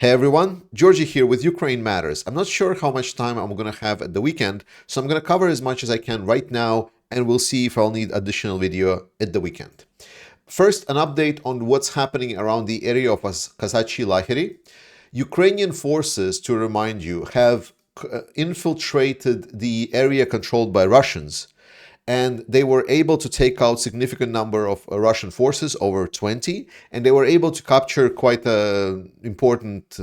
Hey everyone, Georgie here with Ukraine Matters. I'm not sure how much time I'm going to have at the weekend, so I'm going to cover as much as I can right now, and we'll see if I'll need additional video at the weekend. First, an update on what's happening around the area of Kazachi Lahiri. Ukrainian forces, to remind you, have infiltrated the area controlled by Russians, and they were able to take out significant number of Russian forces, over 20, and they were able to capture quite important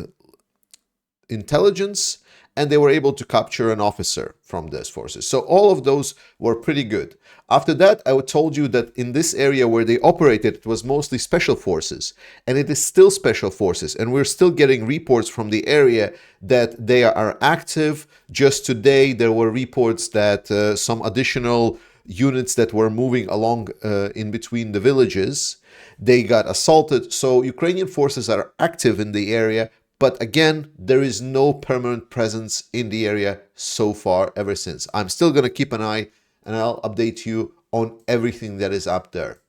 intelligence, and they were able to capture an officer from those forces. So all of those were pretty good. After that, I told you that in this area where they operated, it was mostly special forces, and it is still special forces, and we're still getting reports from the area that they are active. Just today, there were reports that some additional units that were moving along in between the villages, they got assaulted. So Ukrainian forces are active in the area, but again, there is no permanent presence in the area so far ever since. I'm still going to keep an eye, and I'll update you on everything that is up there.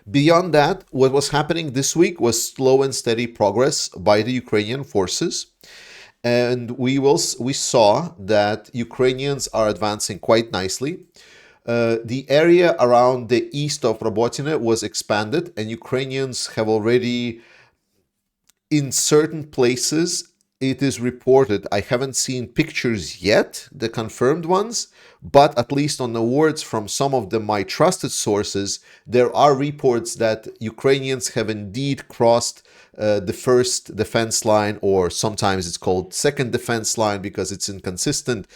Beyond that, what was happening this week was slow and steady progress by the Ukrainian forces. And we saw that Ukrainians are advancing quite nicely. The area around the east of Robotine was expanded, and Ukrainians have already, in certain places, it is reported, I haven't seen pictures yet, the confirmed ones, but at least on the words from some of my trusted sources, there are reports that Ukrainians have indeed crossed the first defense line, or sometimes it's called second defense line because it's inconsistent.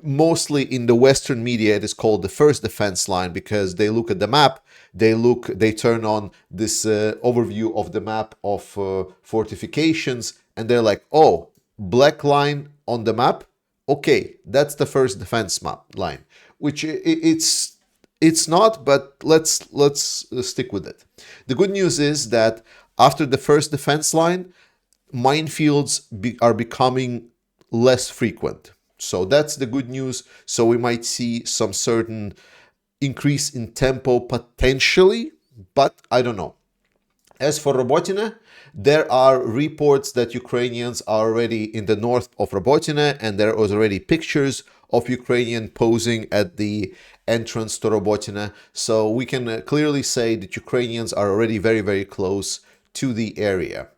Mostly in the Western media, it is called the first defense line because they look at the map, they turn on this overview of the map of fortifications, and they're like, oh, black line on the map, okay, that's the first defense map line, which it's not, but let's stick with it. The good news is that after the first defense line, minefields are becoming less frequent. So that's the good news. So we might see some certain increase in tempo potentially, but I don't know. As for Robotine, there are reports that Ukrainians are already in the north of Robotine, and there was already pictures of Ukrainian posing at the entrance to Robotine. So we can clearly say that Ukrainians are already very, very close to the area.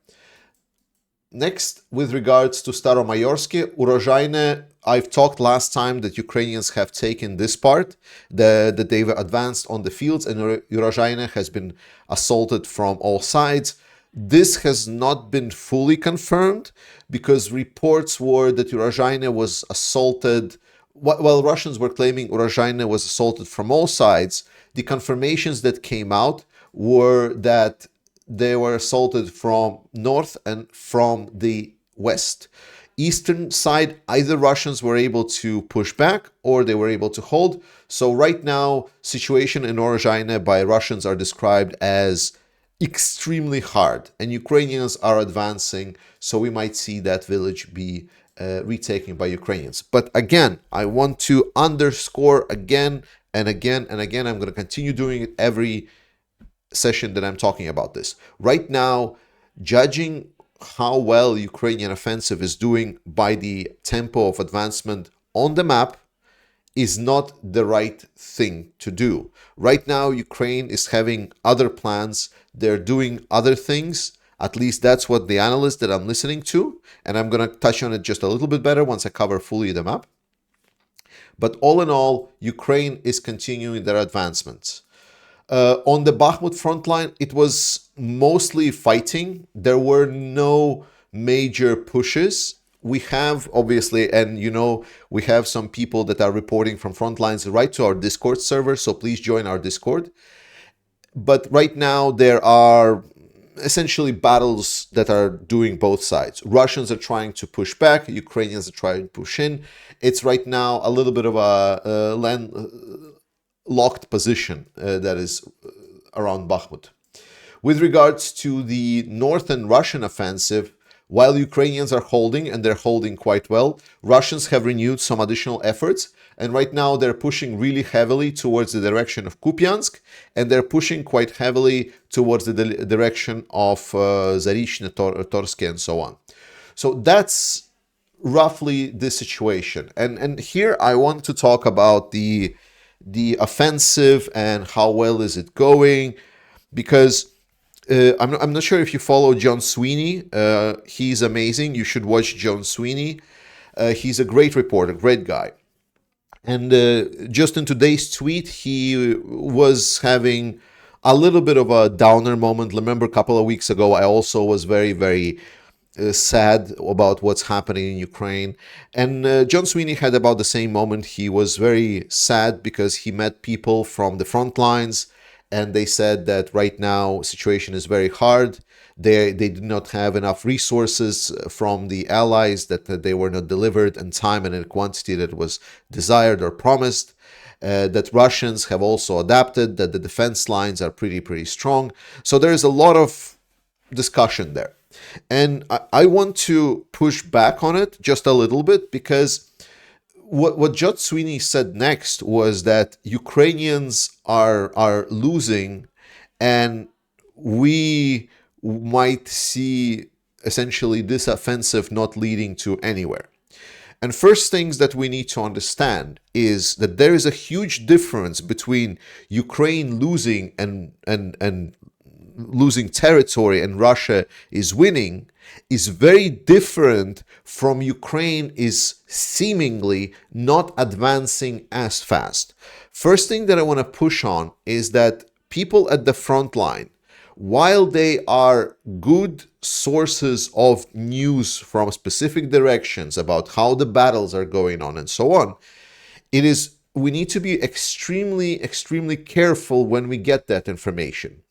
Next, with regards to Staromayorsky, Urozhaine, I've talked last time that Ukrainians have taken this part, that they've advanced on the fields, and Urozhaine has been assaulted from all sides. This has not been fully confirmed because reports were that Urozhaine was assaulted, while Russians were claiming Urozhaine was assaulted from all sides. The confirmations that came out were that they were assaulted from north and from the west. Eastern side, either Russians were able to push back or they were able to hold. So right now, situation in Urozhaine by Russians are described as extremely hard, and Ukrainians are advancing, so we might see that village be retaken by Ukrainians. But again, I want to underscore again and again and again, I'm going to continue doing it every session that I'm talking about this. Right now, judging how well Ukrainian offensive is doing by the tempo of advancement on the map is not the right thing to do. Right now, Ukraine is having other plans. They're doing other things. At least that's what the analysts that I'm listening to, and I'm going to touch on it just a little bit better once I cover fully the map. But all in all, Ukraine is continuing their advancements. On the Bakhmut front line, it was mostly fighting. There were no major pushes. We have, obviously, and you know, we have some people that are reporting from front lines right to our Discord server, so please join our Discord. But right now, there are essentially battles that are doing both sides. Russians are trying to push back, Ukrainians are trying to push in. It's right now a little bit of a locked position that is around Bakhmut. With regards to the northern Russian offensive, while Ukrainians are holding, and they're holding quite well, Russians have renewed some additional efforts. And right now they're pushing really heavily towards the direction of Kupiansk, and they're pushing quite heavily towards the direction of Zarishne, Torske, and so on. So that's roughly the situation. And here I want to talk about the offensive and how well is it going, because I'm not sure if you follow John Sweeney. He's amazing. You should watch John Sweeney. He's a great reporter, great guy. And just in today's tweet, he was having a little bit of a downer moment. Remember, a couple of weeks ago, I also was very, very sad about what's happening in Ukraine. And John Sweeney had about the same moment. He was very sad because he met people from the front lines, and they said that right now situation is very hard. They did not have enough resources from the allies, that they were not delivered in time and in quantity that was desired or promised. That Russians have also adapted, that the defense lines are pretty strong. So there is a lot of discussion there. And I want to push back on it just a little bit, because what John Sweeney said next was that Ukrainians are losing, and we might see essentially this offensive not leading to anywhere. And first things that we need to understand is that there is a huge difference between Ukraine losing and losing territory and Russia is winning, is very different from Ukraine is seemingly not advancing as fast. First thing that I want to push on is that people at the front line, while they are good sources of news from specific directions about how the battles are going on and so on, we need to be extremely careful when we get that information.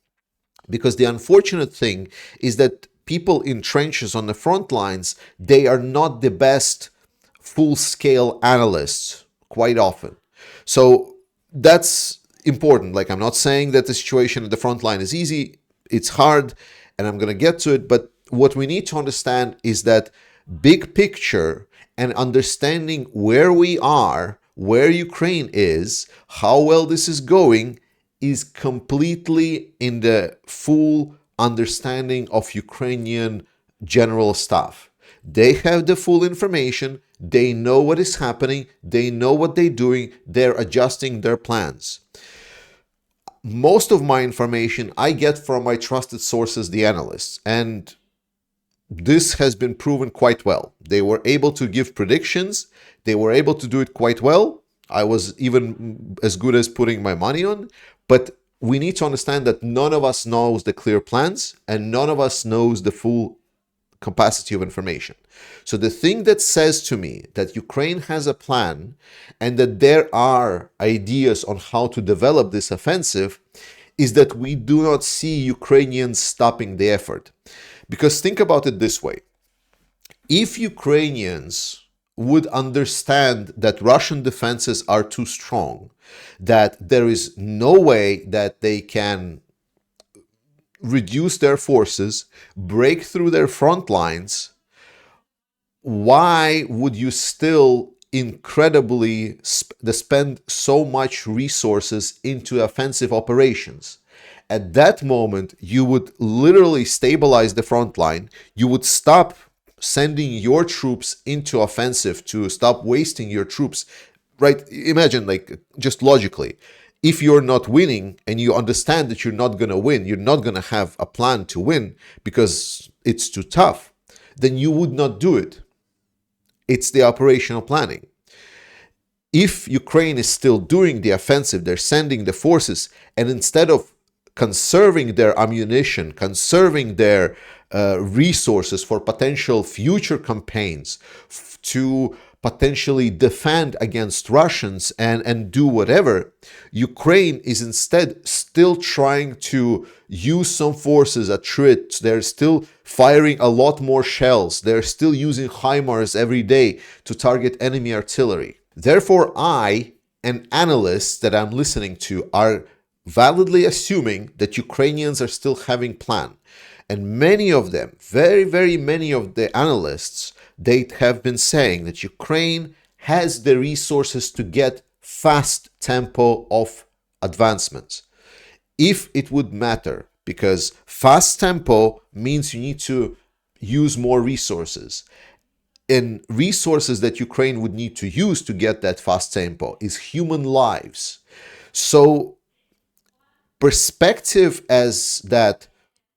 Because the unfortunate thing is that people in trenches on the front lines, they are not the best full-scale analysts quite often. So that's important. Like, I'm not saying that the situation at the front line is easy. It's hard, and I'm going to get to it. But what we need to understand is that big picture and understanding where we are, where Ukraine is, how well this is going, is completely in the full understanding of Ukrainian general staff. They have the full information. They know what is happening. They know what they're doing. They're adjusting their plans. Most of my information I get from my trusted sources, the analysts, and this has been proven quite well. They were able to give predictions. They were able to do it quite well. I was even as good as putting my money on. But we need to understand that none of us knows the clear plans, and none of us knows the full capacity of information. So the thing that says to me that Ukraine has a plan and that there are ideas on how to develop this offensive is that we do not see Ukrainians stopping the effort. Because think about it this way. If Ukrainians would understand that Russian defenses are too strong, that there is no way that they can reduce their forces, break through their front lines, why would you still incredibly spend so much resources into offensive operations? At that moment, you would literally stabilize the front line. You would stop sending your troops into offensive, to stop wasting your troops. Right? Imagine, like, just logically, if you're not winning and you understand that you're not going to win, you're not going to have a plan to win because it's too tough, then you would not do it. It's the operational planning. If Ukraine is still doing the offensive, they're sending the forces, and instead of conserving their ammunition, conserving their resources for potential future campaigns, to potentially defend against Russians and do whatever, Ukraine is instead still trying to use some forces at Trit. They're still firing a lot more shells. They're still using HIMARS every day to target enemy artillery. Therefore, I and analysts that I'm listening to are validly assuming that Ukrainians are still having plan. And many of them, very many of the analysts, they have been saying that Ukraine has the resources to get fast tempo of advancements. If it would matter, because fast tempo means you need to use more resources. And resources that Ukraine would need to use to get that fast tempo is human lives. So perspective as that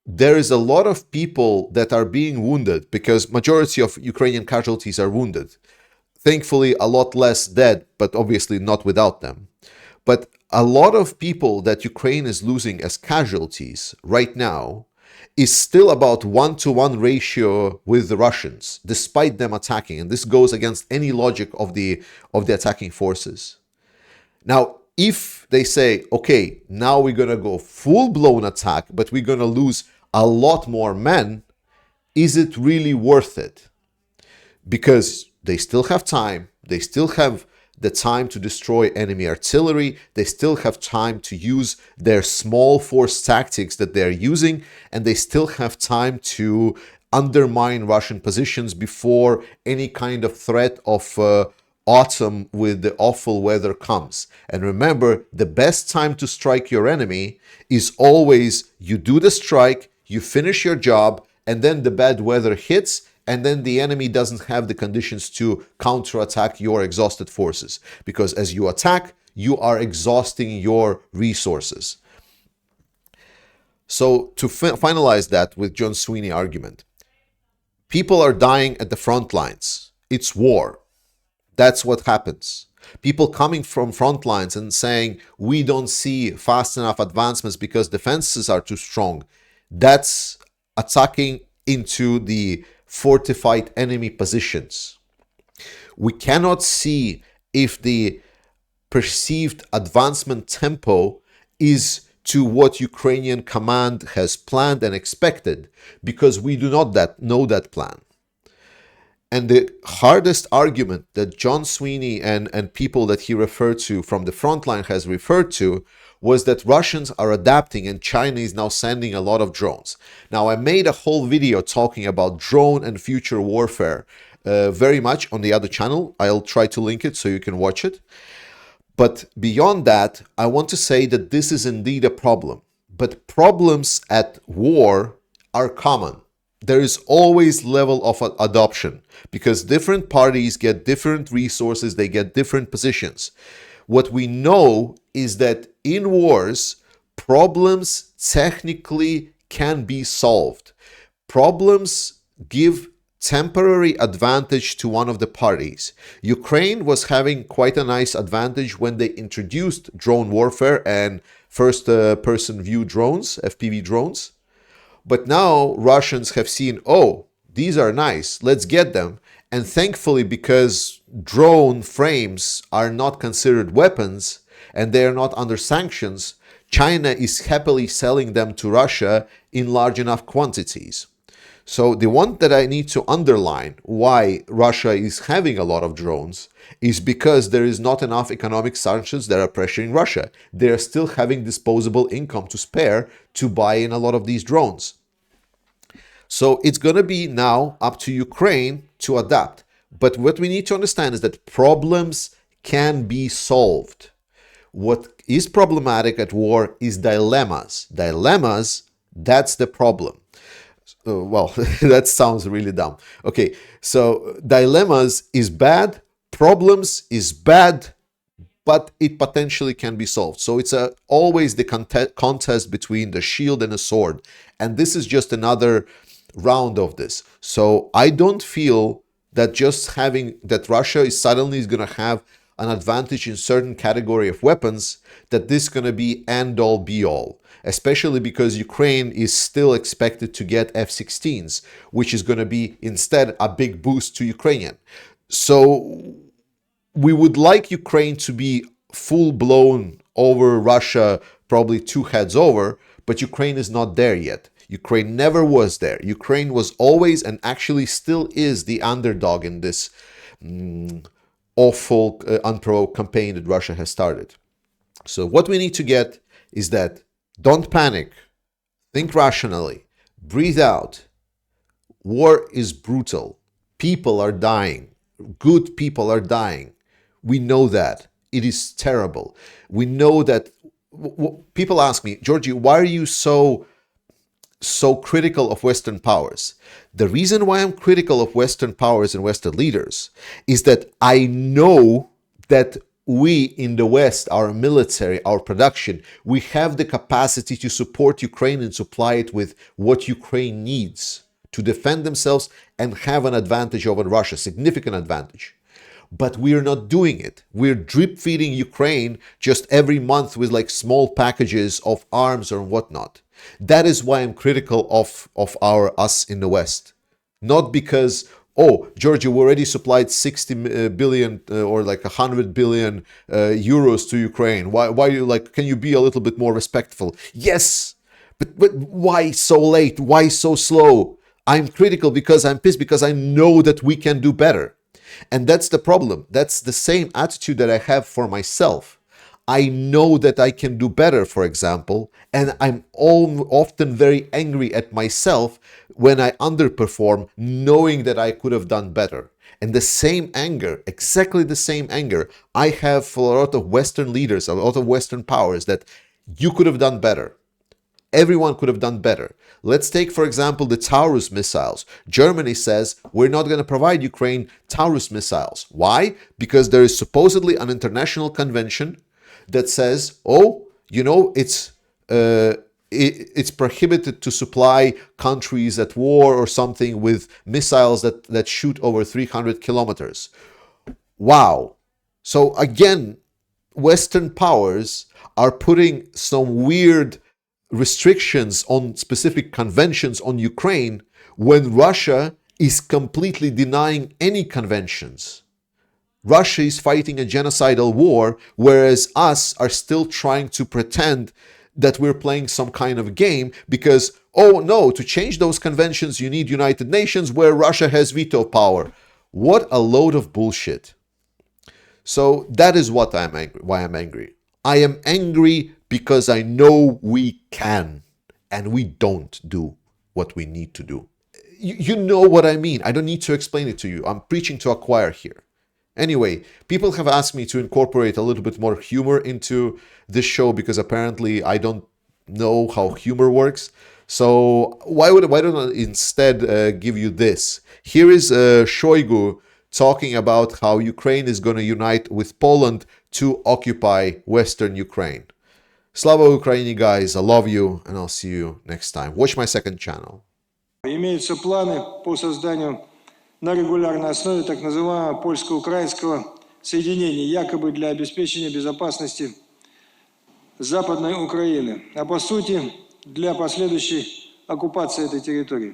there is a lot of people that are being wounded, because majority of Ukrainian casualties are wounded. Thankfully, a lot less dead, but obviously not without them. But a lot of people that Ukraine is losing as casualties right now is still about 1-to-1 ratio with the Russians, despite them attacking. And this goes against any logic of the attacking forces. Now, if they say, okay, now we're going to go full-blown attack, but we're going to lose a lot more men, is it really worth it? Because they still have time, they still have the time to destroy enemy artillery, they still have time to use their small force tactics that they're using, and they still have time to undermine Russian positions before any kind of threat of autumn with the awful weather comes. And remember, the best time to strike your enemy is always you do the strike, you finish your job, and then the bad weather hits, and then the enemy doesn't have the conditions to counterattack your exhausted forces. Because as you attack, you are exhausting your resources. So to finalize that with John Sweeney argument, people are dying at the front lines. It's war. That's what happens. People coming from front lines and saying, we don't see fast enough advancements because defenses are too strong. That's attacking into the fortified enemy positions. We cannot see if the perceived advancement tempo is to what Ukrainian command has planned and expected, because we do not know that plan. And the hardest argument that John Sweeney and people that he referred to from the front line has referred to was that Russians are adapting and China is now sending a lot of drones. Now, I made a whole video talking about drone and future warfare very much on the other channel. I'll try to link it so you can watch it. But beyond that, I want to say that this is indeed a problem. But problems at war are common. There is always level of adoption because different parties get different resources, they get different positions. What we know is that in wars, problems technically can be solved. Problems give temporary advantage to one of the parties. Ukraine was having quite a nice advantage when they introduced drone warfare and first-person view drones, FPV drones. But now Russians have seen, oh, these are nice, let's get them. And thankfully, because drone frames are not considered weapons and they are not under sanctions, China is happily selling them to Russia in large enough quantities. So the one that I need to underline why Russia is having a lot of drones is because there is not enough economic sanctions that are pressuring Russia. They are still having disposable income to spare to buy in a lot of these drones. So it's going to be now up to Ukraine to adapt. But what we need to understand is that problems can be solved. What is problematic at war is dilemmas. Dilemmas, that's the problem. Well, that sounds really dumb. Okay, so dilemmas is bad, problems is bad, but it potentially can be solved. So it's always the contest between the shield and the sword. And this is just another round of this. So I don't feel that just having that Russia is suddenly going to have an advantage in certain category of weapons, that this is going to be end all be all, especially because Ukraine is still expected to get F-16s, which is going to be instead a big boost to Ukrainian. So we would like Ukraine to be full-blown over Russia, probably two heads over, but Ukraine is not there yet. Ukraine never was there. Ukraine was always and actually still is the underdog in this awful unprovoked campaign that Russia has started. So what we need to get is that don't panic, think rationally, breathe out. War is brutal. People are dying. Good people are dying. We know that. It is terrible. We know that. People ask me, Georgie, why are you so critical of Western powers? The reason why I'm critical of Western powers and Western leaders is that I know that we in the West, our military, our production, we have the capacity to support Ukraine and supply it with what Ukraine needs to defend themselves and have an advantage over Russia, significant advantage. But we're not doing it. We're drip feeding Ukraine just every month with like small packages of arms or whatnot. That is why I'm critical of us in the West. Not because, oh, Georgia, we already supplied 60 billion or like 100 billion euros to Ukraine. Why you like, can you be a little bit more respectful? Yes, but why so late? Why so slow? I'm critical because I'm pissed, because I know that we can do better. And that's the problem. That's the same attitude that I have for myself. I know that I can do better, for example, and I'm often very angry at myself when I underperform, knowing that I could have done better. And the same anger, exactly the same anger, I have for a lot of Western leaders, a lot of Western powers, that you could have done better. Everyone could have done better. Let's take, for example, the Taurus missiles. Germany says we're not going to provide Ukraine Taurus missiles. Why? Because there is supposedly an international convention that says, oh, you know, it's prohibited to supply countries at war or something with missiles that shoot over 300 kilometers. Wow. So again, Western powers are putting some weird restrictions on specific conventions on Ukraine when Russia is completely denying any conventions. Russia is fighting a genocidal war, whereas us are still trying to pretend that we're playing some kind of game because, oh no, to change those conventions you need United Nations where Russia has veto power. What a load of bullshit. So that is why I'm angry. I am angry because I know we can and we don't do what we need to do. You know what I mean. I don't need to explain it to you. I'm preaching to a choir here. Anyway, people have asked me to incorporate a little bit more humor into this show because apparently I don't know how humor works. So why don't I instead give you this? Here is Shoigu talking about how Ukraine is going to unite with Poland to occupy Western Ukraine. Slava Ukraini, guys. I love you, and I'll see you next time. Watch my second channel. Имеются планы по созданию на регулярной основе так называемого польско-украинского соединения, якобы для обеспечения безопасности Западной Украины, а по сути для последующей оккупации этой территории.